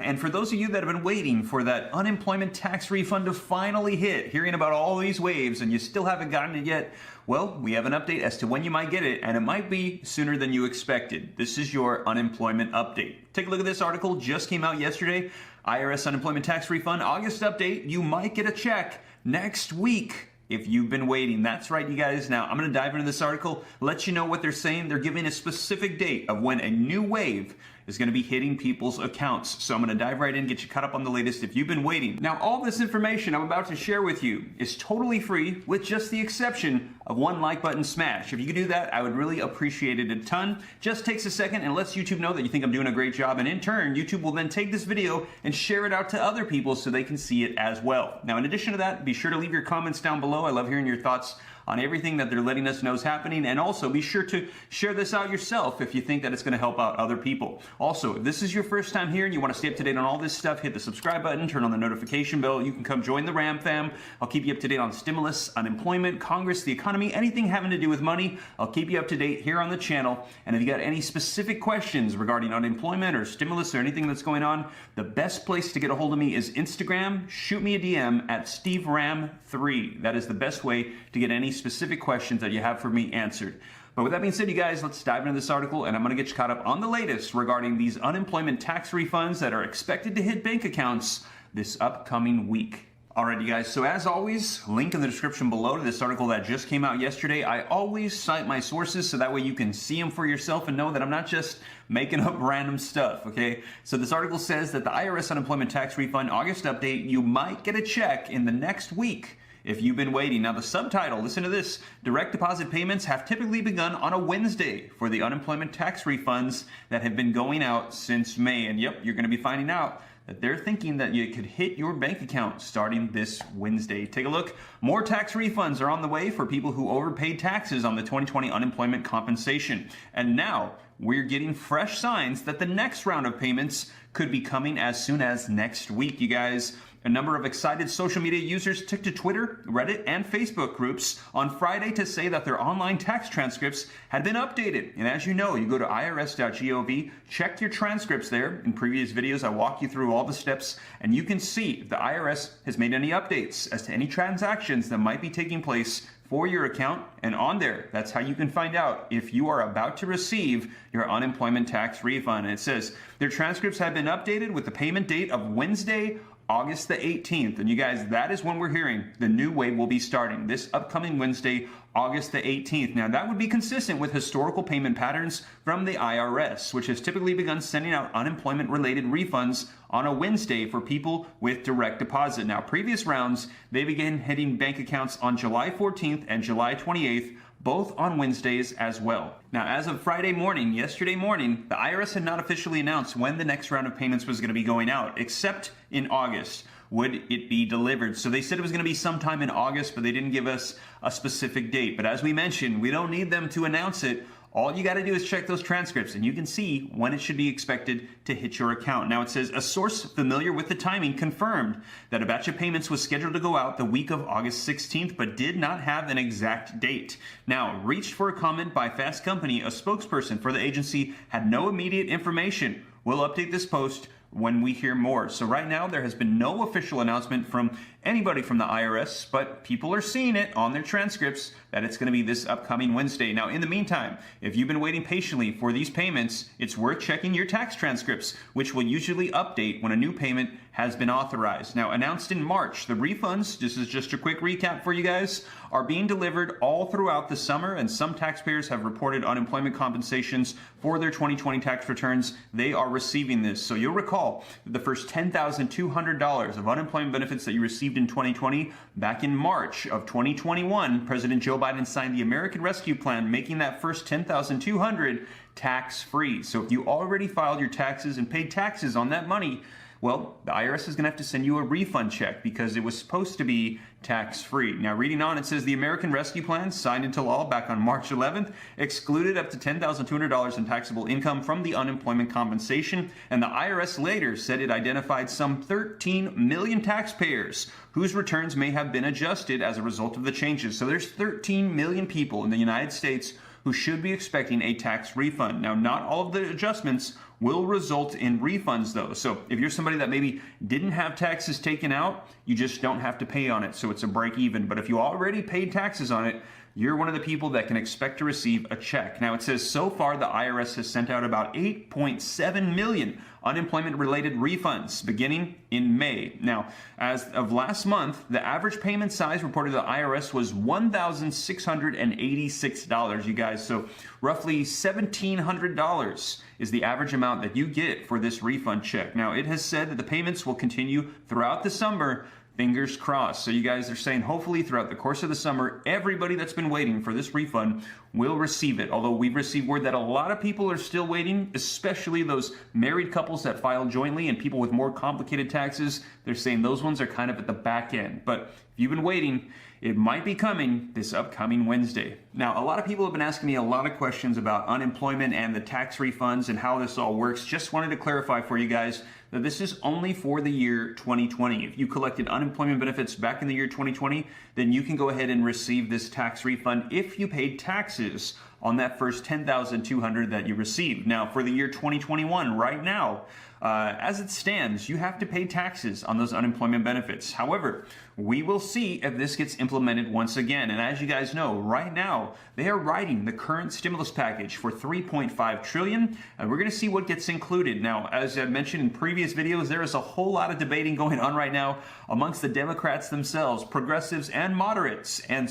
And for those of you that have been waiting for that unemployment tax refund to finally hit, hearing about all these waves and you still haven't gotten it yet, well, we have an update as to when you might get it, and it might be sooner than you expected. This is your unemployment update. Take a look at this article, just came out yesterday. IRS unemployment tax refund, August update. You might get a check next week if you've been waiting. That's right, you guys. Now, I'm going to dive into this article, let you know what they're saying. They're giving a specific date of when a new wave is going to be hitting people's accounts. So I'm going to dive right in, get you caught up on the latest if you've been waiting. Now, all this information I'm about to share with you is totally free, with just the exception of one like button smash. If you could do that, I would really appreciate it a ton. Just takes a second and lets YouTube know that you think I'm doing a great job, and in turn, YouTube will then take this video and share it out to other people so they can see it as well. Now, in addition to that, be sure to leave your comments down below. I love hearing your thoughts on everything that they're letting us know is happening, and also be sure to share this out yourself if you think that it's going to help out other people. Also, if this is your first time here and you want to stay up to date on all this stuff, hit the subscribe button, turn on the notification bell. You can come join the RAM fam. I'll keep you up to date on stimulus, unemployment, Congress, the economy, anything having to do with money. I'll keep you up to date here on the channel. And if you got any specific questions regarding unemployment or stimulus or anything that's going on, the best place to get a hold of me is Instagram. Shoot me a DM at SteveRam3. That is the best way to get any specific questions that you have for me answered. But with that being said, you guys, let's dive into this article, and I'm going to get you caught up on the latest regarding these unemployment tax refunds that are expected to hit bank accounts this upcoming week. Alright, you guys, so as always, link in the description below to this article that just came out yesterday. I always cite my sources so that way you can see them for yourself and know that I'm not just making up random stuff, okay? So this article says that the IRS unemployment tax refund August update, you might get a check in the next week if you've been waiting. Now the subtitle, listen to this, direct deposit payments have typically begun on a Wednesday for the unemployment tax refunds that have been going out since May. And yep, you're going to be finding out that they're thinking that you could hit your bank account starting this Wednesday. Take a look. More tax refunds are on the way for people who overpaid taxes on the 2020 unemployment compensation. And now we're getting fresh signs that the next round of payments could be coming as soon as next week, you guys. A number of excited social media users took to Twitter, Reddit, and Facebook groups on Friday to say that their online tax transcripts had been updated. And as you know, you go to irs.gov, check your transcripts there. In previous videos, I walk you through all the steps, and you can see if the IRS has made any updates as to any transactions that might be taking place for your account. And on there, that's how you can find out if you are about to receive your unemployment tax refund. And it says their transcripts have been updated with the payment date of Wednesday, August the 18th. And you guys, that is when we're hearing the new wave will be starting this upcoming Wednesday, August the 18th. Now that would be consistent with historical payment patterns from the IRS, which has typically begun sending out unemployment related refunds on a Wednesday for people with direct deposit. Now previous rounds, they began hitting bank accounts on July 14th and July 28th, both on Wednesdays as well. Now, as of Friday morning, yesterday morning, the IRS had not officially announced when the next round of payments was going to be going out, except in August. Would it be delivered? So they said it was going to be sometime in August, but they didn't give us a specific date. But as we mentioned, we don't need them to announce it. All you got to do is check those transcripts and you can see when it should be expected to hit your account. Now it says a source familiar with the timing confirmed that a batch of payments was scheduled to go out the week of August 16th, but did not have an exact date. Now, reached for a comment by Fast Company, a spokesperson for the agency had no immediate information. We'll update this post when we hear more. So right now there has been no official announcement from anybody from the IRS, but people are seeing it on their transcripts that it's going to be this upcoming Wednesday. Now in the meantime, if you've been waiting patiently for these payments, it's worth checking your tax transcripts, which will usually update when a new payment has been authorized. Now announced in March, the refunds, this is just a quick recap for you guys, are being delivered all throughout the summer, and some taxpayers have reported unemployment compensations for their 2020 tax returns. They are receiving this. So you'll recall that the first $10,200 of unemployment benefits that you received in 2020, back in March of 2021, President Joe Biden signed the American Rescue Plan, making that first $10,200 tax-free. So if you already filed your taxes and paid taxes on that money, well, the IRS is going to have to send you a refund check because it was supposed to be tax-free. Now, reading on, it says the American Rescue Plan, signed into law back on March 11th, excluded up to $10,200 in taxable income from the unemployment compensation, and the IRS later said it identified some 13 million taxpayers whose returns may have been adjusted as a result of the changes. So there's 13 million people in the United States who should be expecting a tax refund. Now, not all of the adjustments will result in refunds though. So if you're somebody that maybe didn't have taxes taken out, you just don't have to pay on it. So it's a break even. But if you already paid taxes on it, you're one of the people that can expect to receive a check. Now it says so far the IRS has sent out about 8.7 million unemployment-related refunds beginning in May. Now, as of last month, the average payment size reported to the IRS was $1,686, you guys. So roughly $1,700 is the average amount that you get for this refund check. Now, it has said that the payments will continue throughout the summer. Fingers crossed. So you guys are saying hopefully throughout the course of the summer, everybody that's been waiting for this refund will receive it. Although we've received word that a lot of people are still waiting, especially those married couples that file jointly and people with more complicated taxes. They're saying those ones are kind of at the back end. But if you've been waiting, it might be coming this upcoming Wednesday. Now, a lot of people have been asking me a lot of questions about unemployment and the tax refunds and how this all works. Just wanted to clarify for you guys that this is only for the year 2020. If you collected unemployment benefits back in the year 2020, then you can go ahead and receive this tax refund if you paid taxes on that first $10,200 that you received. Now, for the year 2021, right now, as it stands, you have to pay taxes on those unemployment benefits. However, we will see if this gets implemented once again. And as you guys know, right now, they are writing the current stimulus package for $3.5 trillion, and we're going to see what gets included. Now, as I mentioned in previous videos, there is a whole lot of debating going on right now amongst the Democrats themselves, progressives and moderates, and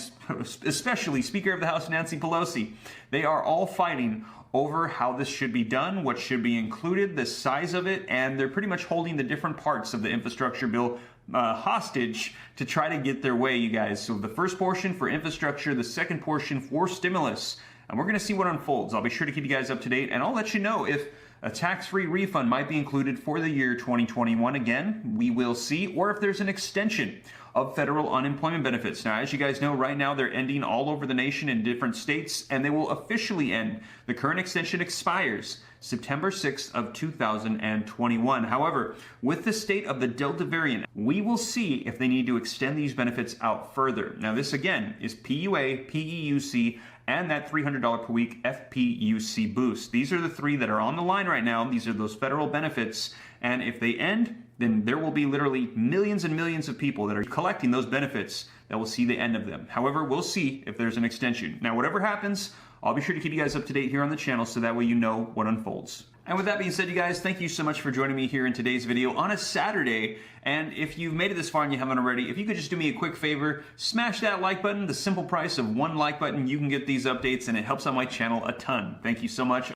especially Speaker of the House Nancy Pelosi. They are all fighting over how this should be done, what should be included, the size of it, and they're pretty much holding the different parts of the infrastructure bill hostage to try to get their way, you guys. So the first portion for infrastructure, the second portion for stimulus, and we're going to see what unfolds. I'll be sure to keep you guys up to date, and I'll let you know if a tax-free refund might be included for the year 2021. Again, we will see, or if there's an extension of federal unemployment benefits. Now, as you guys know, right now they're ending all over the nation in different states, and they will officially end. The current extension expires September 6th of 2021. However, with the state of the Delta variant, we will see if they need to extend these benefits out further. Now, this again is PUA, PEUC, and that $300 per week FPUC boost. These are the three that are on the line right now. These are those federal benefits. And if they end, then there will be literally millions and millions of people that are collecting those benefits that will see the end of them. However, we'll see if there's an extension. Now, whatever happens, I'll be sure to keep you guys up to date here on the channel so that way you know what unfolds. And with that being said, you guys, thank you so much for joining me here in today's video on a Saturday. And if you've made it this far and you haven't already, if you could just do me a quick favor, smash that like button. The simple price of one like button, you can get these updates, and it helps out my channel a ton. Thank you so much.